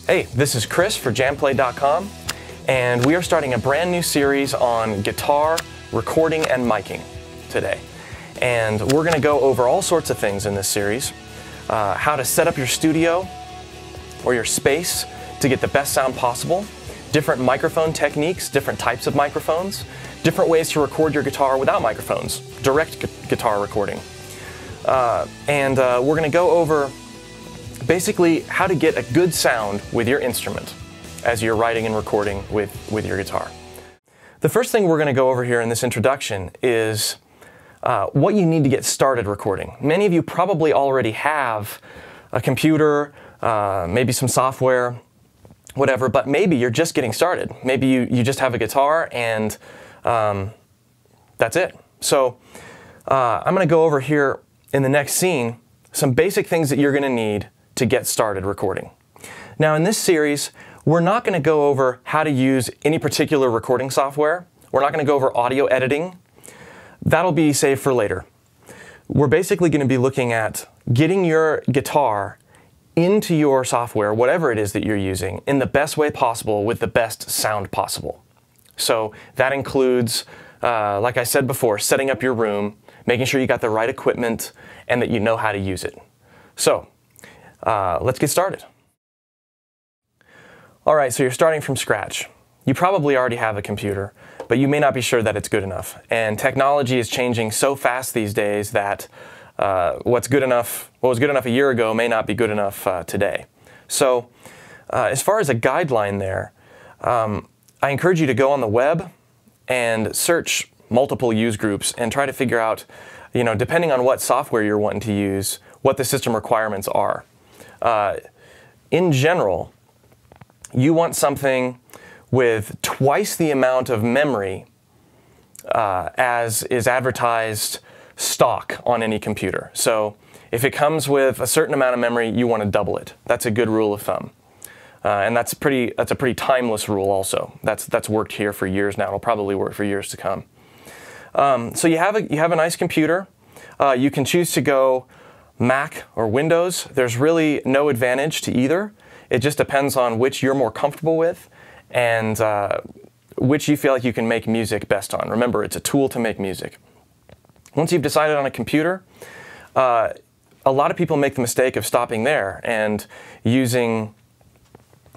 Hey, this is Chris for JamPlay.com, and we are starting a brand new series on guitar, recording, and miking today. And we're going to go over all sorts of things in this series. How to set up your studio or your space to get the best sound possible, different microphone techniques, different types of microphones, different ways to record your guitar without microphones, direct guitar recording. And we're going to go over basically how to get a good sound with your instrument as you're writing and recording with your guitar. The first thing we're going to go over here in this introduction is what you need to get started recording. Many of you probably already have a computer, maybe some software, whatever, but maybe you're just getting started. Maybe you just have a guitar and that's it. So I'm going to go over here in the next scene some basic things that you're going to need to get started recording. Now in this series, we're not going to go over how to use any particular recording software. We're not going to go over audio editing. That'll be saved for later. We're basically going to be looking at getting your guitar into your software, whatever it is that you're using, in the best way possible with the best sound possible. So that includes, like I said before, setting up your room, making sure you got the right equipment, and that you know how to use it. So let's get started. All right, so you're starting from scratch. You probably already have a computer, but you may not be sure that it's good enough. And technology is changing so fast these days that what was good enough a year ago may not be good enough today. So as far as a guideline there, I encourage you to go on the web and search multiple use groups and try to figure out, depending on what software you're wanting to use, what the system requirements are. In general, you want something with twice the amount of memory as is advertised stock on any computer. So if it comes with a certain amount of memory, you want to double it. That's a good rule of thumb. And that's a pretty timeless rule also. That's worked here for years now. It'll probably work for years to come. So you have a nice computer. You can choose to go Mac or Windows. There's really no advantage to either. It just depends on which you're more comfortable with and which you feel like you can make music best on. Remember, it's a tool to make music. Once you've decided on a computer, a lot of people make the mistake of stopping there and using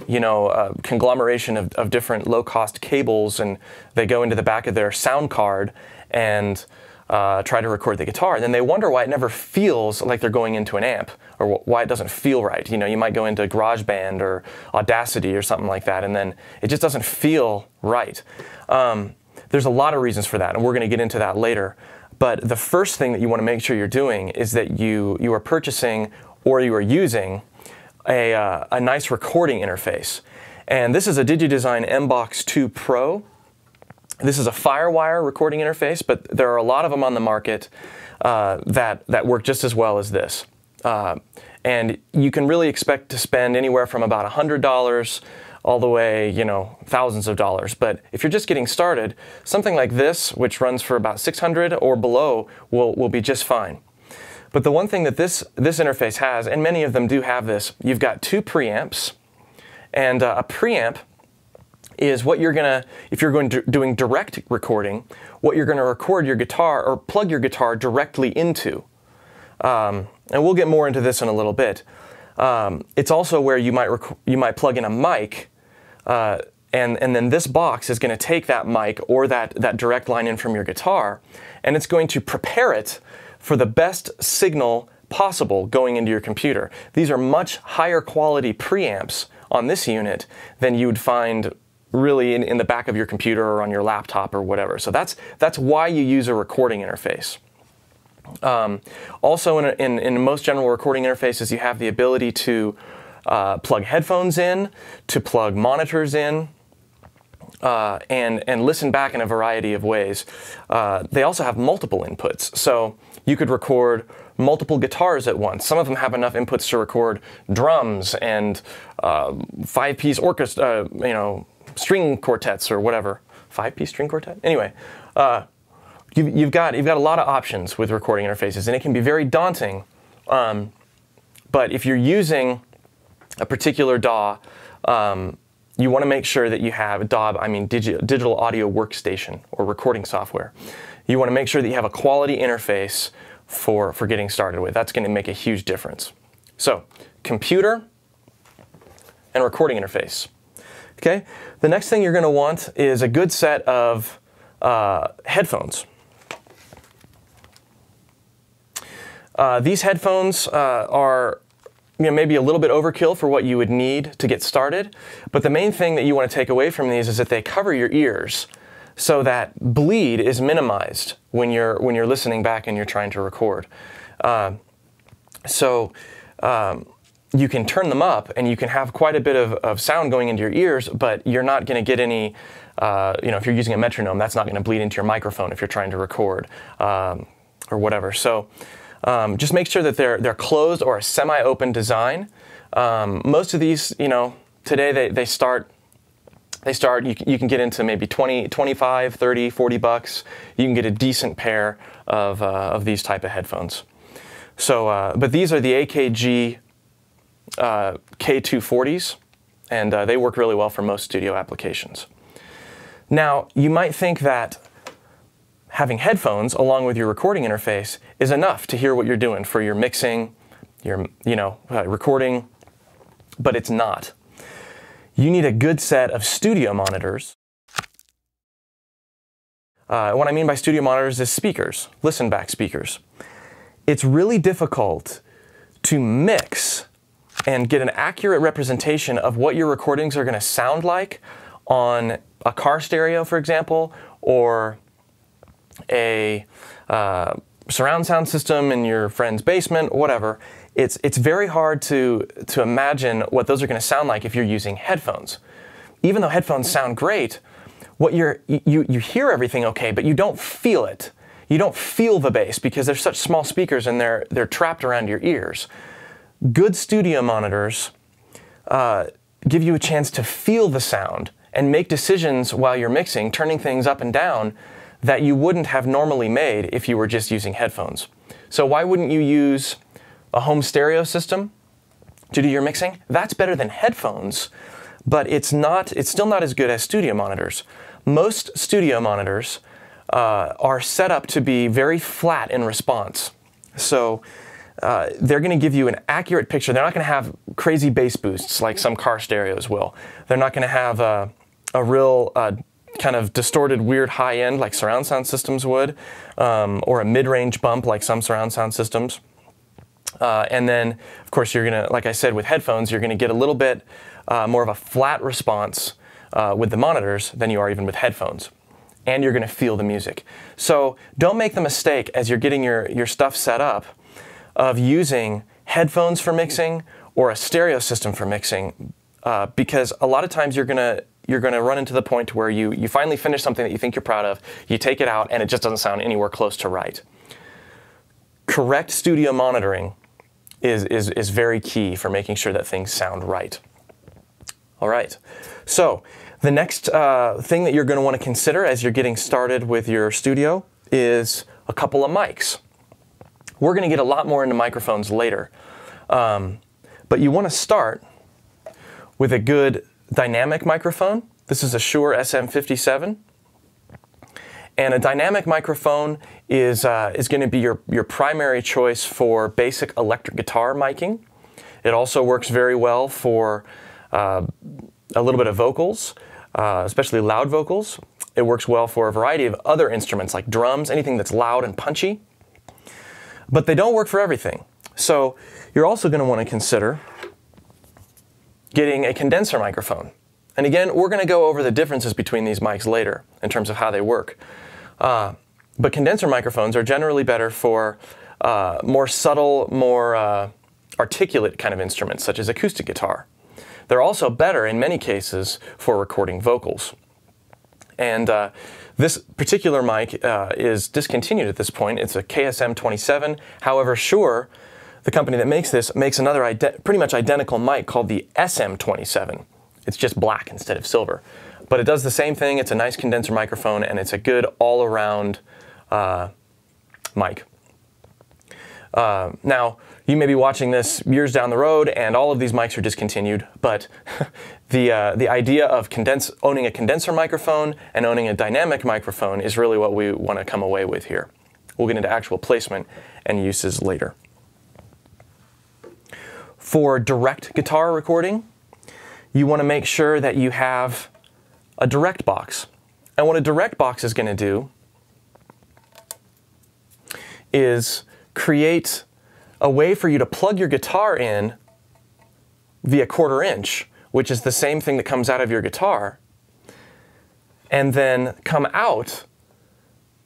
a conglomeration of different low-cost cables, and they go into the back of their sound card and try to record the guitar. And then they wonder why it never feels like they're going into an amp, or why it doesn't feel right. You might go into GarageBand or Audacity or something like that, and then it just doesn't feel right. There's a lot of reasons for that, and we're going to get into that later. But the first thing that you want to make sure you're doing is that you are purchasing or you are using a nice recording interface. And this is a DigiDesign MBox 2 Pro. This is a FireWire recording interface, but there are a lot of them on the market that work just as well as this. And you can really expect to spend anywhere from about $100 all the way, thousands of dollars. But if you're just getting started, something like this, which runs for about $600 or below, will be just fine. But the one thing that this interface has, and many of them do have this, you've got two preamps, and a preamp is what you're gonna, if you're doing direct recording, what you're gonna record your guitar or plug your guitar directly into. And we'll get more into this in a little bit. It's also where you might plug in a mic, and then this box is gonna take that mic or that direct line in from your guitar, and it's going to prepare it for the best signal possible going into your computer. These are much higher quality preamps on this unit than you would find really in the back of your computer or on your laptop or whatever. So that's why you use a recording interface. Also in most general recording interfaces, you have the ability to plug headphones in, to plug monitors in, and listen back in a variety of ways. They also have multiple inputs, so you could record multiple guitars at once. Some of them have enough inputs to record drums and 5-piece orchestra, string quartets or whatever. 5-piece string quartet? Anyway, you've got a lot of options with recording interfaces, and it can be very daunting. But if you're using a particular DAW, you want to make sure that you have a DAW, I mean digital audio workstation or recording software. You want to make sure that you have a quality interface for getting started with. That's going to make a huge difference. So, computer and recording interface. Okay, the next thing you're going to want is a good set of headphones. These headphones are maybe a little bit overkill for what you would need to get started, but the main thing that you want to take away from these is that they cover your ears so that bleed is minimized when you're listening back and you're trying to record. You can turn them up and you can have quite a bit of sound going into your ears, but you're not going to get any, if you're using a metronome, that's not going to bleed into your microphone if you're trying to record or whatever. So just make sure that they're closed or a semi-open design. Most of these, today they start, you can get into maybe 20, 25, 30, 40 bucks. You can get a decent pair of these type of headphones. So, but these are the AKG K240s, and they work really well for most studio applications. Now, you might think that having headphones along with your recording interface is enough to hear what you're doing for your mixing, your recording, but it's not. You need a good set of studio monitors. What I mean by studio monitors is speakers, listen back speakers. It's really difficult to mix and get an accurate representation of what your recordings are going to sound like on a car stereo, for example, or a surround sound system in your friend's basement, whatever. It's very hard to imagine what those are going to sound like if you're using headphones. Even though headphones sound great, what you hear everything okay, but you don't feel it. You don't feel the bass because they're such small speakers and they're trapped around your ears. Good studio monitors give you a chance to feel the sound and make decisions while you're mixing, turning things up and down that you wouldn't have normally made if you were just using headphones. So why wouldn't you use a home stereo system to do your mixing? That's better than headphones, but it's still not as good as studio monitors. Most studio monitors are set up to be very flat in response. So they're going to give you an accurate picture. They're not going to have crazy bass boosts like some car stereos will. They're not going to have a real kind of distorted, weird high end like surround sound systems would, or a mid-range bump like some surround sound systems. And then, of course, you're going to, like I said, with headphones, you're going to get a little bit more of a flat response with the monitors than you are even with headphones. And you're going to feel the music. So don't make the mistake as you're getting your stuff set up of using headphones for mixing or a stereo system for mixing, because a lot of times you're going to run into the point where you finally finish something that you think you're proud of, you take it out, and it just doesn't sound anywhere close to right. Correct studio monitoring is very key for making sure that things sound right. All right, so the next thing that you're going to want to consider as you're getting started with your studio is a couple of mics. We're going to get a lot more into microphones later, but you want to start with a good dynamic microphone. This is a Shure SM57. And a dynamic microphone is going to be your primary choice for basic electric guitar miking. It also works very well for a little bit of vocals, especially loud vocals. It works well for a variety of other instruments like drums, anything that's loud and punchy. But they don't work for everything. So you're also going to want to consider getting a condenser microphone. And again, we're going to go over the differences between these mics later in terms of how they work. But condenser microphones are generally better for more subtle, more articulate kind of instruments, such as acoustic guitar. They're also better in many cases for recording vocals. And this particular mic is discontinued at this point. It's a KSM27. However, Shure, the company that makes this, makes another pretty much identical mic called the SM27. It's just black instead of silver. But it does the same thing. It's a nice condenser microphone, and it's a good all-around mic. Now, You may be watching this years down the road and all of these mics are discontinued, but the idea of owning a condenser microphone and owning a dynamic microphone is really what we want to come away with here. We'll get into actual placement and uses later. For direct guitar recording, you want to make sure that you have a direct box. And what a direct box is going to do is create a way for you to plug your guitar in via 1/4 inch, which is the same thing that comes out of your guitar, and then come out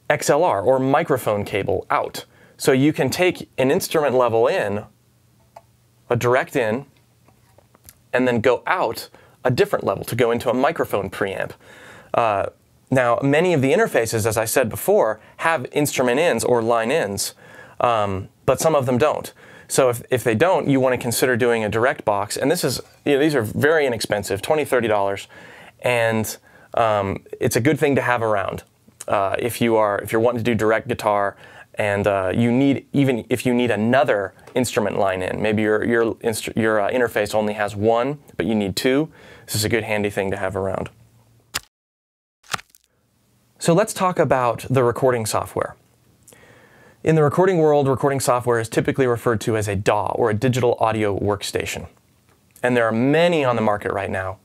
XLR or microphone cable out. So you can take an instrument level in, a direct in, and then go out a different level to go into a microphone preamp. Now, many of the interfaces, as I said before, have instrument ins or line ins, but some of them don't. So if they don't, you want to consider doing a direct box. And this is, these are very inexpensive, $20, $30, and it's a good thing to have around if you're wanting to do direct guitar, and even if you need another instrument line in. Maybe your interface only has one, but you need two. This is a good handy thing to have around. So let's talk about the recording software. In the recording world, recording software is typically referred to as a DAW, or a digital audio workstation. And there are many on the market right now.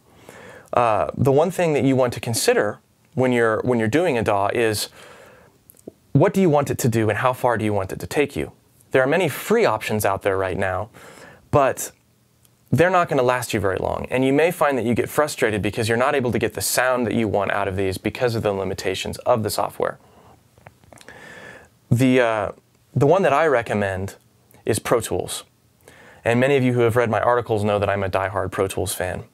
The one thing that you want to consider when you're doing a DAW is, what do you want it to do and how far do you want it to take you? There are many free options out there right now, but they're not going to last you very long. And you may find that you get frustrated because you're not able to get the sound that you want out of these because of the limitations of the software. The one that I recommend is Pro Tools. And many of you who have read my articles know that I'm a diehard Pro Tools fan.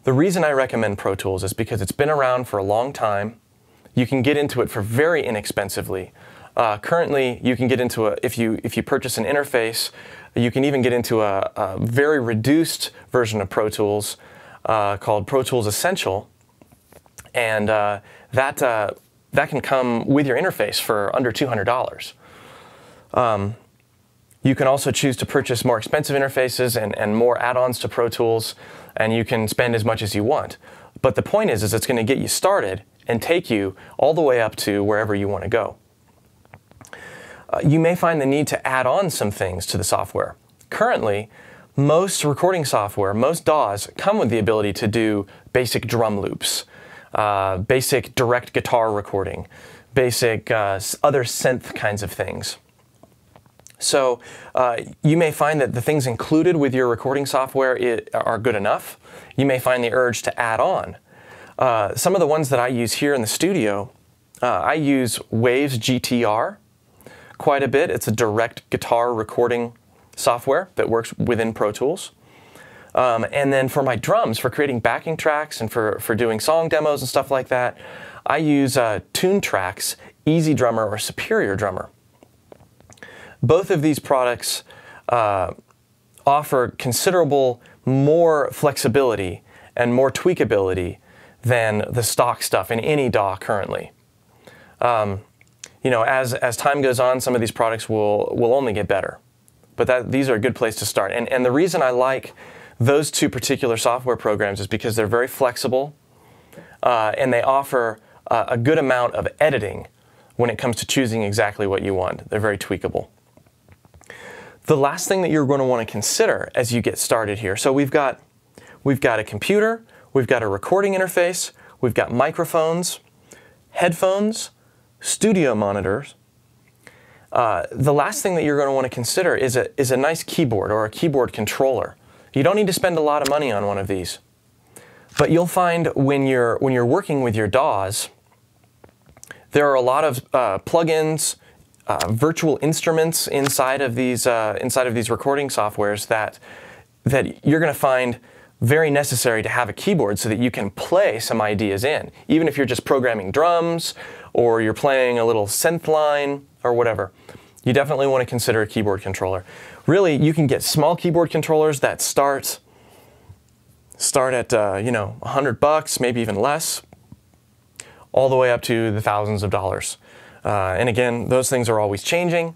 The reason I recommend Pro Tools is because it's been around for a long time. You can get into it for very inexpensively. Currently, you can get into if you purchase an interface, you can even get into a very reduced version of Pro Tools called Pro Tools Essential, and that can come with your interface for under $200. You can also choose to purchase more expensive interfaces and more add-ons to Pro Tools, and you can spend as much as you want. But the point is it's going to get you started and take you all the way up to wherever you want to go. You may find the need to add on some things to the software. Currently, most recording software, most DAWs, come with the ability to do basic drum loops, basic direct guitar recording, basic other synth kinds of things. So you may find that the things included with your recording software are good enough. You may find the urge to add on. Some of the ones that I use here in the studio, I use Waves GTR quite a bit. It's a direct guitar recording software that works within Pro Tools. And then for my drums, for creating backing tracks and for doing song demos and stuff like that, I use TuneTrack's Easy Drummer or Superior Drummer. Both of these products offer considerable more flexibility and more tweakability than the stock stuff in any DAW currently. As time goes on, some of these products will only get better. But these are a good place to start. And the reason I like those two particular software programs is because they're very flexible and they offer a good amount of editing when it comes to choosing exactly what you want. They're very tweakable. The last thing that you're going to want to consider as you get started here, so we've got a computer, we've got a recording interface, we've got microphones, headphones, studio monitors. The last thing that you're going to want to consider is a nice keyboard or a keyboard controller. You don't need to spend a lot of money on one of these. But you'll find when you're working with your DAWs, there are a lot of plugins, virtual instruments inside of these recording softwares that you're going to find very necessary to have a keyboard so that you can play some ideas in, even if you're just programming drums or you're playing a little synth line or whatever. You definitely want to consider a keyboard controller. Really, you can get small keyboard controllers that start at $100, maybe even less, all the way up to the thousands of dollars. And again, those things are always changing.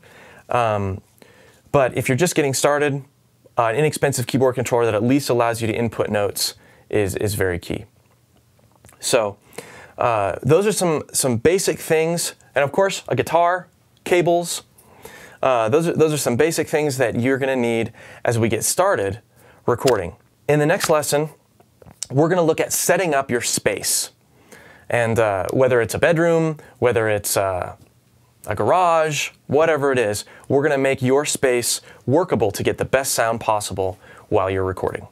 But if you're just getting started, an inexpensive keyboard controller that at least allows you to input notes is very key. So those are some basic things. And of course, a guitar, cables. Those are some basic things that you're going to need as we get started recording. In the next lesson, we're going to look at setting up your space. And whether it's a bedroom, whether it's a garage, whatever it is, we're going to make your space workable to get the best sound possible while you're recording.